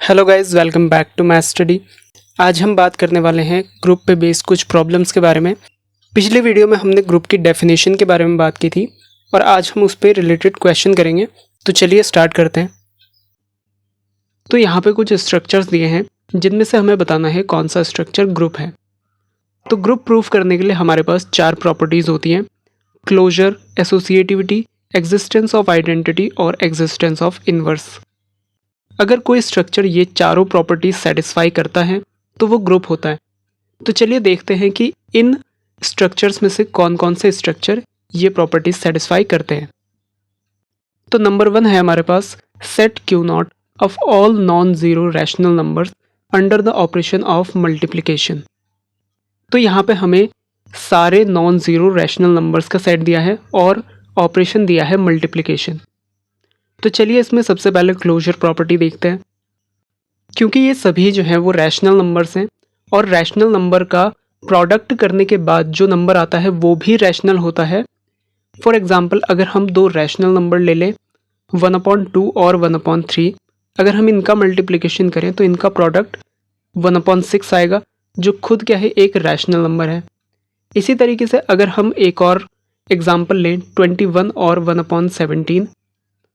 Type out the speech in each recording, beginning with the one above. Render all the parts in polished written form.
Hello guys, welcome back to math study. आज हम बात करने वाले हैं ग्रुप पे बेस्ड कुछ प्रॉब्लम्स के बारे में। पिछले वीडियो में हमने ग्रुप की डेफिनेशन के बारे में बात की थी और आज हम उस पर रिलेटेड क्वेश्चन करेंगे। तो चलिए स्टार्ट करते हैं। तो यहाँ पे कुछ स्ट्रक्चर्स दिए हैं जिनमें से हमें बताना है कौन सा स्ट्रक्चर ग्रुप है। तो ग्रुप प्रूफ करने के लिए हमारे पास 4 प्रॉपर्टीज़ होती हैं: closure, associativity, existence of identity और एग्जिस्टेंस ऑफ इनवर्स। अगर कोई स्ट्रक्चर ये चारों प्रॉपर्टीज सेटिस्फाई करता है तो वो ग्रुप होता है। तो चलिए देखते हैं कि इन स्ट्रक्चर्स में से कौन कौन से स्ट्रक्चर ये प्रॉपर्टीज सेटिस्फाई करते हैं। तो नंबर 1 है हमारे पास set Q naught of all non zero rational numbers under the operation of multiplication. तो यहाँ पे हमें सारे नॉन जीरो रैशनल नंबर्स का सेट दिया है और ऑपरेशन दिया है मल्टीप्लिकेशन। तो चलिए इसमें सबसे पहले क्लोजर प्रॉपर्टी देखते हैं। क्योंकि ये सभी जो है वो रैशनल नंबर्स हैं और रैशनल नंबर का प्रोडक्ट करने के बाद जो नंबर आता है वो भी रैशनल होता है। फॉर एग्जांपल, अगर हम दो रैशनल नंबर ले लें 1/2 और 1/3, अगर हम इनका मल्टीप्लिकेशन करें तो इनका प्रोडक्ट 1/6 आएगा, जो खुद क्या है, एक रैशनल नंबर है। इसी तरीके से अगर हम एक और एग्जाम्पल लें 21 और 1/17,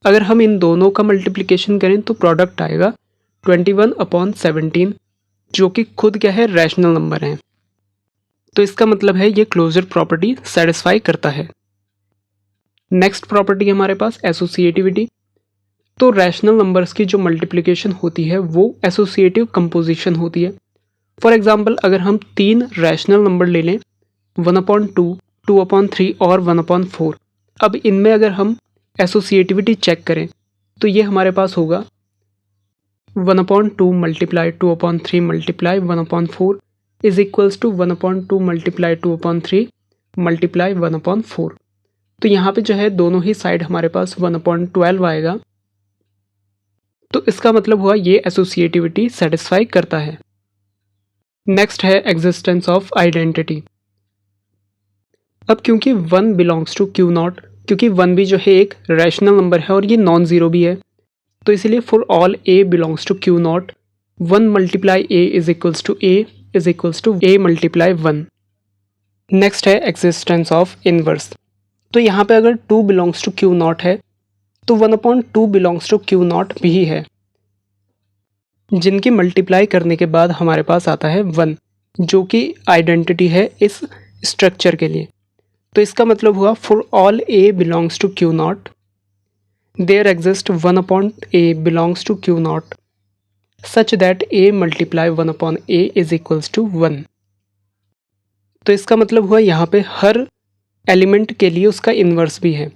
अगर हम इन दोनों का मल्टीप्लिकेशन करें तो प्रोडक्ट आएगा 21/17, जो कि खुद क्या है, रैशनल नंबर है। तो इसका मतलब है ये क्लोजर प्रॉपर्टी सेटिस्फाई करता है। नेक्स्ट प्रॉपर्टी हमारे पास एसोसिएटिविटी। तो रैशनल नंबर्स की जो मल्टीप्लिकेशन होती है वो एसोसिएटिव कंपोजिशन होती है। फॉर एग्जाम्पल, अगर हम 3 रैशनल नंबर ले लें 1/2, 2/3 और 1/4, अब इनमें अगर हम एसोसिएटिविटी चेक करें तो ये हमारे पास होगा 1/2 multiply 2/3 multiply 1/4 is equals to 1/2 multiply 2/3 multiply 1/4। तो यहाँ पे जो है दोनों ही साइड हमारे पास 1/12 आएगा। तो इसका मतलब हुआ ये एसोसिएटिविटी सेटिस्फाई करता है। नेक्स्ट है एग्जिस्टेंस ऑफ आइडेंटिटी। अब क्योंकि 1 बिलोंग्स टू क्यू नॉट, क्योंकि 1 भी जो है एक रैशनल नंबर है और ये नॉन ज़ीरो भी है, तो इसलिए for all A belongs to Q not 1 multiply A is equals to A multiply 1। Next है एग्जिस्टेंस ऑफ इनवर्स। तो यहाँ पे अगर 2 बिलोंग्स टू क्यू नॉट है तो 1/2 बिलोंग्स टू क्यू नॉट भी है, जिनकी मल्टीप्लाई करने के बाद हमारे पास आता है 1, जो कि आइडेंटिटी है इस स्ट्रक्चर के लिए। तो इसका मतलब हुआ for all A belongs to Q not there exist 1/a belongs to Q not such that a multiply 1/a is equals to 1। तो इसका मतलब हुआ यहाँ पे हर एलिमेंट के लिए उसका इन्वर्स भी है।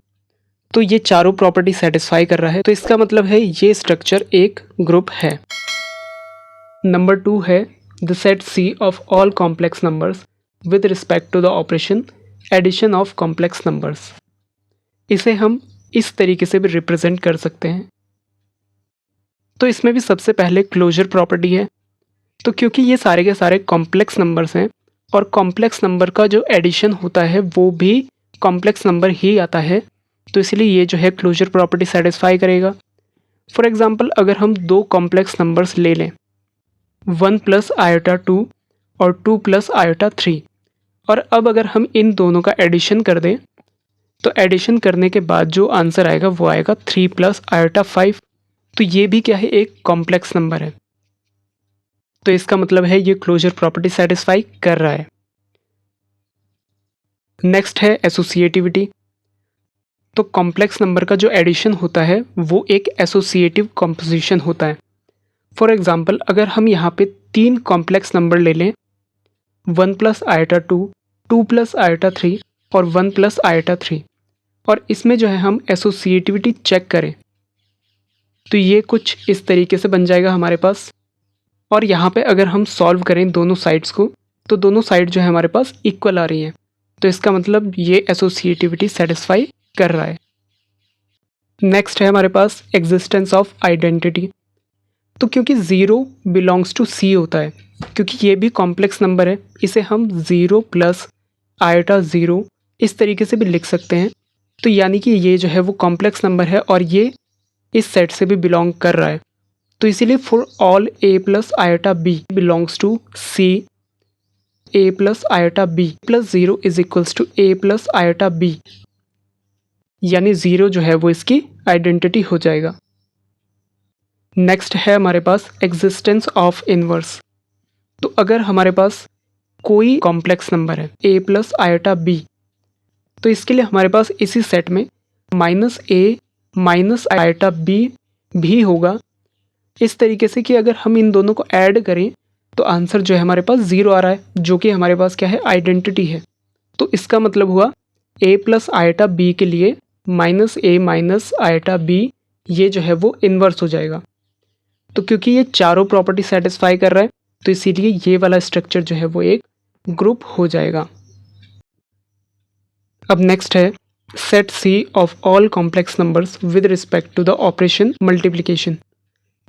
तो ये चारों प्रॉपर्टी सेटिस्फाई कर रहा है, तो इसका मतलब है ये स्ट्रक्चर एक ग्रुप है। नंबर 2 है the set C of all complex numbers with respect to the operation addition of complex numbers. इसे हम इस तरीके से भी रिप्रेजेंट कर सकते हैं। तो इसमें भी सबसे पहले क्लोजर प्रॉपर्टी है। तो क्योंकि ये सारे के सारे कॉम्प्लेक्स नंबर्स हैं और कॉम्प्लेक्स नंबर का जो एडिशन होता है वो भी कॉम्प्लेक्स नंबर ही आता है, तो इसलिए ये जो है क्लोजर प्रॉपर्टी सेटिस्फाई करेगा। फॉर एग्जांपल, अगर हम दो कॉम्प्लेक्स नंबर्स ले लें 1 + i2 और 2 + i3, और अब अगर हम इन दोनों का एडिशन कर दें तो एडिशन करने के बाद जो आंसर आएगा वो आएगा 3 + i5। तो ये भी क्या है, एक कॉम्प्लेक्स नंबर है। तो इसका मतलब है ये क्लोजर प्रॉपर्टी सेटिस्फाई कर रहा है। नेक्स्ट है एसोसिएटिविटी। तो कॉम्प्लेक्स नंबर का जो एडिशन होता है वो एक एसोसिएटिव कॉम्पोजिशन होता है। फॉर एग्जांपल, अगर हम यहाँ पे 3 कॉम्प्लेक्स नंबर ले लें 1 + i2, 2 + i3 और 1 + i3, और इसमें जो है हम एसोसिएटिविटी चेक करें तो ये कुछ इस तरीके से बन जाएगा हमारे पास। और यहाँ पे अगर हम सॉल्व करें दोनों साइड्स को तो दोनों साइड जो है हमारे पास इक्वल आ रही हैं, तो इसका मतलब ये एसोसिएटिविटी सेटिस्फाई कर रहा है। नेक्स्ट है हमारे पास एग्जिस्टेंस ऑफ आइडेंटिटी। तो क्योंकि 0 बिलोंग्स टू C होता है, क्योंकि ये भी कॉम्प्लेक्स नंबर है, इसे हम 0 + i0 इस तरीके से भी लिख सकते हैं। तो यानी कि ये जो है वो कॉम्प्लेक्स नंबर है और ये इस सेट से भी बिलोंग कर रहा है। तो इसीलिए for all a plus iota b belongs to c a plus iota b plus 0 is equals to a plus iota b, यानी 0 जो है वो इसकी आइडेंटिटी हो जाएगा। नेक्स्ट है हमारे पास एग्जिस्टेंस ऑफ इनवर्स। तो अगर हमारे पास कोई कॉम्प्लेक्स नंबर है a प्लस आयोटा b, तो इसके लिए हमारे पास इसी सेट में minus a minus iota b भी होगा, इस तरीके से कि अगर हम इन दोनों को ऐड करें तो आंसर जो है हमारे पास 0 आ रहा है, जो कि हमारे पास क्या है, आइडेंटिटी है। तो इसका मतलब हुआ a प्लस आयोटा b के लिए minus a minus iota b ये जो है वो इन्वर्स हो जाएगा। तो क्योंकि ये चारों प्रॉपर्टी सेटिस्फाई कर रहा है तो इसीलिए ये वाला स्ट्रक्चर जो है वो एक ग्रुप हो जाएगा। अब नेक्स्ट है set C of all complex numbers with respect to the operation multiplication.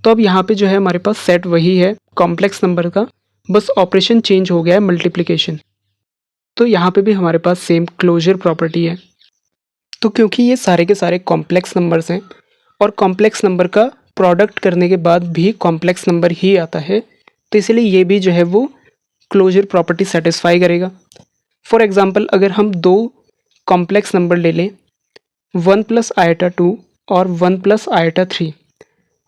तो अब यहाँ पे जो है हमारे पास सेट वही है कॉम्प्लेक्स नंबर का, बस ऑपरेशन चेंज हो गया है मल्टीप्लिकेशन। तो यहाँ पे भी हमारे पास सेम क्लोजर प्रॉपर्टी है। तो क्योंकि ये सारे के सारे कॉम्प्लेक्स नंबर्स हैं और कॉम्प्लेक्स नंबर का प्रोडक्ट करने के बाद भी कॉम्प्लेक्स नंबर ही आता है, तो इसलिए ये भी जो है वो क्लोजर प्रॉपर्टी सेटिस्फाई करेगा। फॉर एग्जांपल अगर हम दो कॉम्प्लेक्स नंबर ले लें 1 प्लस आयोटा 2 और 1 प्लस आयोटा 3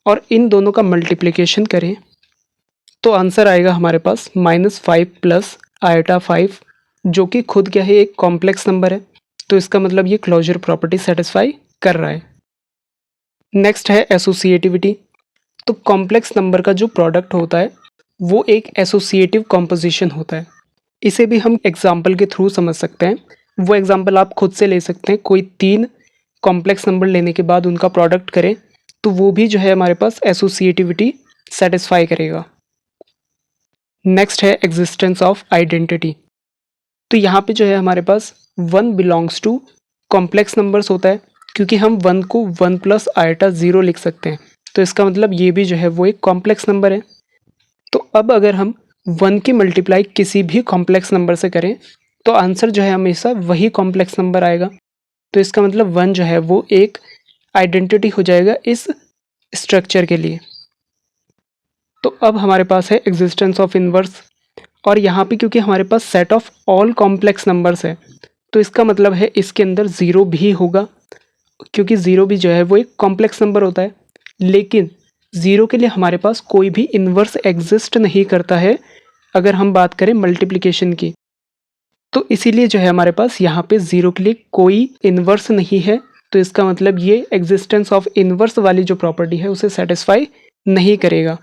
और इन दोनों का मल्टीप्लिकेशन करें तो आंसर आएगा हमारे पास -5 प्लस आयोटा 5, जो कि खुद क्या है, एक कॉम्प्लेक्स नंबर है। तो इसका मतलब ये क्लोजर प्रॉपर्टी सेटिस्फाई कर रहा है। नेक्स्ट है एसोसिएटिविटी। तो कॉम्प्लेक्स नंबर का जो प्रोडक्ट होता है वो एक एसोसिएटिव कॉम्पोजिशन होता है। इसे भी हम एग्जाम्पल के थ्रू समझ सकते हैं। वो एग्जाम्पल आप खुद से ले सकते हैं। कोई 3 कॉम्प्लेक्स नंबर लेने के बाद उनका प्रोडक्ट करें तो वो भी जो है हमारे पास एसोसिएटिविटी सेटिस्फाई करेगा। नेक्स्ट है एग्जिस्टेंस ऑफ आइडेंटिटी। तो यहाँ पे जो है हमारे पास 1 बिलोंग्स टू कॉम्प्लेक्स नंबर्स होता है, क्योंकि हम 1 को 1 प्लस आयोटा 0 लिख सकते हैं। तो इसका मतलब ये भी जो है वो एक कॉम्प्लेक्स नंबर है। तो अब अगर हम 1 की मल्टीप्लाई किसी भी कॉम्प्लेक्स नंबर से करें तो आंसर जो है हमेशा वही कॉम्प्लेक्स नंबर आएगा। तो इसका मतलब 1 जो है वो एक आइडेंटिटी हो जाएगा इस स्ट्रक्चर के लिए। तो अब हमारे पास है एग्जिस्टेंस ऑफ इनवर्स, और यहाँ पे क्योंकि हमारे पास set of all complex numbers है तो इसका मतलब है इसके अंदर 0 भी होगा, क्योंकि 0 भी जो है वो एक कॉम्प्लेक्स नंबर होता है। लेकिन 0 के लिए हमारे पास कोई भी इन्वर्स एग्जिस्ट नहीं करता है अगर हम बात करें मल्टीप्लिकेशन की। तो इसीलिए जो है हमारे पास यहाँ पे 0 के लिए कोई इन्वर्स नहीं है। तो इसका मतलब ये एग्जिस्टेंस ऑफ इन्वर्स वाली जो प्रॉपर्टी है उसे सेटिस्फाई नहीं करेगा।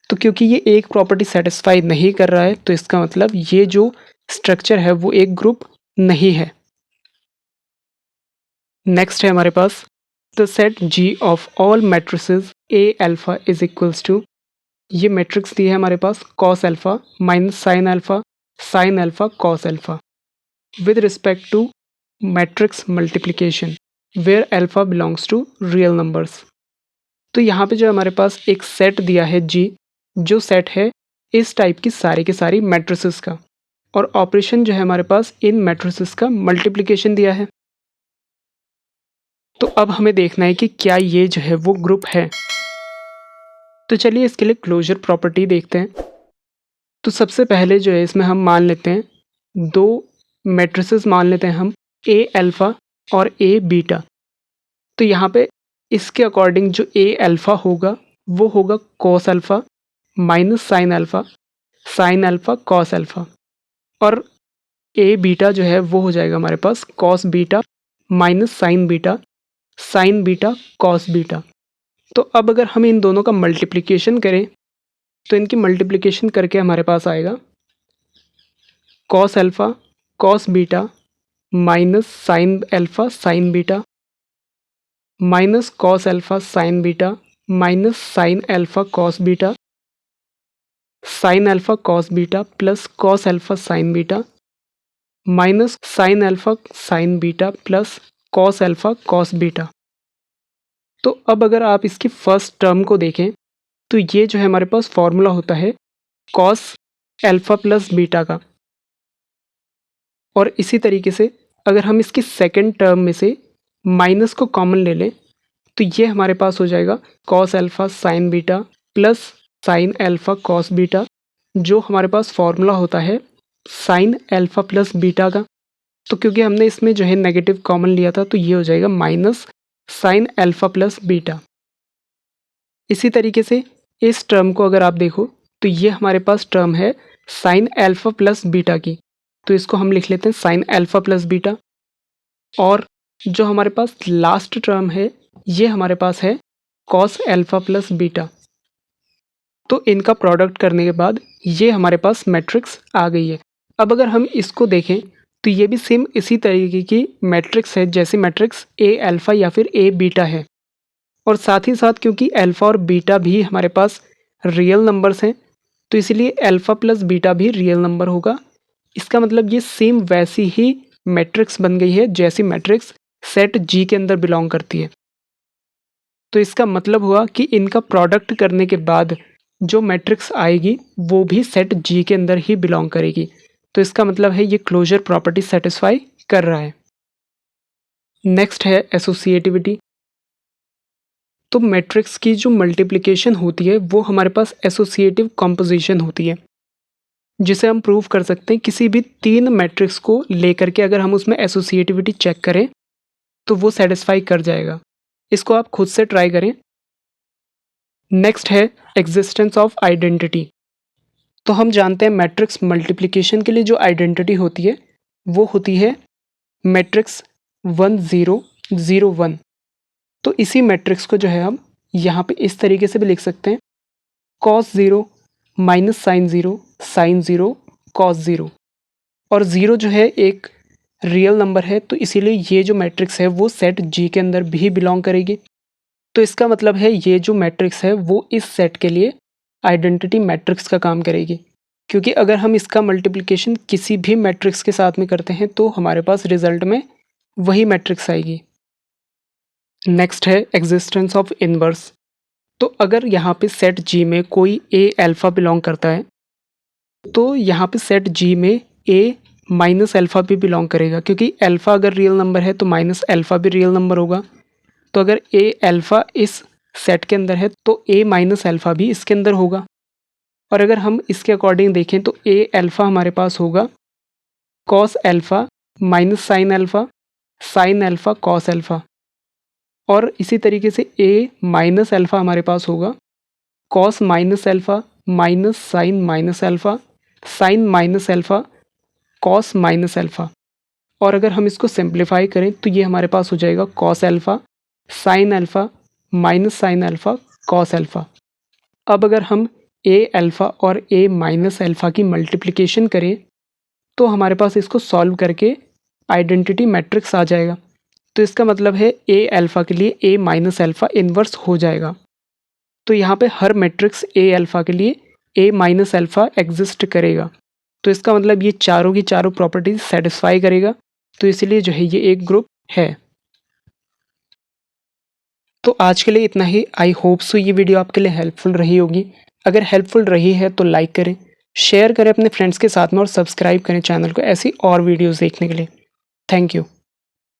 तो क्योंकि ये एक प्रॉपर्टी सेटिस्फाई नहीं कर रहा है तो इसका मतलब ये जो स्ट्रक्चर है वो एक ग्रुप नहीं है। नेक्स्ट है हमारे पास the set G of all matrices A alpha is equals to, ये मैट्रिक्स दी है हमारे पास cos alpha minus sine alpha cos alpha with respect to matrix multiplication where alpha belongs to real numbers. तो यहाँ पे जो हमारे पास एक सेट दिया है G, जो सेट है इस टाइप की सारी के सारी मैट्रिसेस का, और ऑपरेशन जो है हमारे पास इन मैट्रिसेस का मल्टीप्लिकेशन दिया है। तो अब हमें देखना है कि क्या ये जो है वो ग्रुप है। तो चलिए इसके लिए क्लोजर प्रॉपर्टी देखते हैं। तो सबसे पहले जो है इसमें हम मान लेते हैं 2 मैट्रिसेस मान लेते हैं हम, A अल्फ़ा और A बीटा। तो यहाँ पे इसके अकॉर्डिंग जो A अल्फ़ा होगा वो होगा cos alpha minus sine alpha cos alpha, और A बीटा जो है वो हो जाएगा हमारे पास cos beta minus sine beta cos beta. तो अब अगर हम इन दोनों का मल्टीप्लिकेशन करें तो इनकी मल्टीप्लिकेशन करके हमारे पास आएगा cos alpha cos beta minus sine alpha sine beta minus cos alpha sine beta minus sine alpha cos beta sine alpha cos beta plus cos alpha sine beta minus sine alpha sine beta plus cos alpha cos beta. तो अब अगर आप इसकी first term को देखें तो ये जो है हमारे पास फॉर्मूला होता है कॉस अल्फ़ा प्लस बीटा का, और इसी तरीके से अगर हम इसकी सेकंड टर्म में से माइनस को कॉमन ले लें तो ये हमारे पास हो जाएगा cos alpha sine beta plus sign alpha cos beta, जो हमारे पास फॉर्मूला होता है साइन अल्फ़ा प्लस बीटा का। तो क्योंकि हमने इसमें जो है नेगेटिव कॉमन लिया था तो ये हो जाएगा minus sine alpha plus beta. इसी तरीके से इस टर्म को अगर आप देखो तो ये हमारे पास टर्म है साइन अल्फ़ा प्लस बीटा की, तो इसको हम लिख लेते हैं साइन अल्फ़ा प्लस बीटा। और जो हमारे पास लास्ट टर्म है ये हमारे पास है कॉस अल्फ़ा प्लस बीटा। तो इनका प्रोडक्ट करने के बाद ये हमारे पास मैट्रिक्स आ गई है। अब अगर हम इसको देखें तो ये भी सेम इसी तरीके की मैट्रिक्स है जैसे मैट्रिक्स ए अल्फ़ा या फिर ए बीटा है। और साथ ही साथ क्योंकि अल्फ़ा और बीटा भी हमारे पास रियल नंबर्स हैं तो इसलिए अल्फ़ा प्लस बीटा भी रियल नंबर होगा। इसका मतलब ये सेम वैसी ही मैट्रिक्स बन गई है जैसी मैट्रिक्स सेट जी के अंदर बिलोंग करती है। तो इसका मतलब हुआ कि इनका प्रोडक्ट करने के बाद जो मैट्रिक्स आएगी वो भी सेट जी के अंदर ही बिलोंग करेगी। तो इसका मतलब है ये क्लोजर प्रॉपर्टी सेटिस्फाई कर रहा है। नेक्स्ट है एसोसिएटिविटी। तो मैट्रिक्स की जो मल्टीप्लिकेशन होती है वो हमारे पास एसोसिएटिव कॉम्पोजिशन होती है, जिसे हम प्रूव कर सकते हैं किसी भी तीन मैट्रिक्स को लेकर के अगर हम उसमें एसोसिएटिविटी चेक करें तो वो सेटिस्फाई कर जाएगा। इसको आप खुद से ट्राई करें। नेक्स्ट है एग्जिस्टेंस ऑफ आइडेंटिटी। तो हम जानते हैं मैट्रिक्स मल्टीप्लिकेशन के लिए जो आइडेंटिटी होती है वो होती है मैट्रिक्स 1 0 0 1। तो इसी मैट्रिक्स को जो है हम यहाँ पे इस तरीके से भी लिख सकते हैं cos 0 minus sine 0 sine 0 cos 0। और 0 जो है एक रियल नंबर है तो इसीलिए ये जो मैट्रिक्स है वो सेट जी के अंदर भी बिलोंग करेगी। तो इसका मतलब है ये जो मैट्रिक्स है वो इस सेट के लिए आइडेंटिटी मैट्रिक्स का काम करेगी, क्योंकि अगर हम इसका मल्टीप्लिकेशन किसी भी मैट्रिक्स के साथ में करते हैं तो हमारे पास रिजल्ट में वही मैट्रिक्स आएगी। नेक्स्ट है एग्जिस्टेंस ऑफ इनवर्स। तो अगर यहाँ पे सेट जी में कोई ए अल्फ़ा बिलोंग करता है तो यहाँ पे सेट जी में ए माइनस अल्फ़ा भी बिलोंग करेगा, क्योंकि अल्फ़ा अगर रियल नंबर है तो माइनस अल्फ़ा भी रियल नंबर होगा। तो अगर ए अल्फ़ा इस सेट के अंदर है तो ए माइनस अल्फ़ा भी इसके अंदर होगा। और अगर हम इसके अकॉर्डिंग देखें तो ए अल्फ़ा हमारे पास होगा cos alpha minus sine alpha sine alpha cos alpha. और इसी तरीके से ए माइनस अल्फ़ा हमारे पास होगा cos minus alpha minus sine minus alpha sine minus alpha cos minus alpha. और अगर हम इसको सिंप्लीफाई करें तो ये हमारे पास हो जाएगा cos alpha sine alpha minus sine alpha cos alpha. अब अगर हम ए अल्फ़ा और ए माइनस अल्फ़ा की मल्टीप्लिकेशन करें तो हमारे पास इसको सॉल्व करके आइडेंटिटी मैट्रिक्स आ जाएगा। तो इसका मतलब है ए अल्फ़ा के लिए ए माइनस अल्फ़ा इन्वर्स हो जाएगा। तो यहाँ पे हर मैट्रिक्स ए अल्फ़ा के लिए ए माइनस अल्फ़ा एग्जिस्ट करेगा। तो इसका मतलब ये चारों की चारों प्रॉपर्टीज सेटिस्फाई करेगा, तो इसलिए जो है ये एक ग्रुप है। तो आज के लिए इतना ही। आई होप सो ये वीडियो आपके लिए हेल्पफुल रही होगी। अगर हेल्पफुल रही है तो लाइक करें, शेयर करें अपने फ्रेंड्स के साथ में और सब्सक्राइब करें चैनल को ऐसी और वीडियोज़ देखने के लिए। Thank you.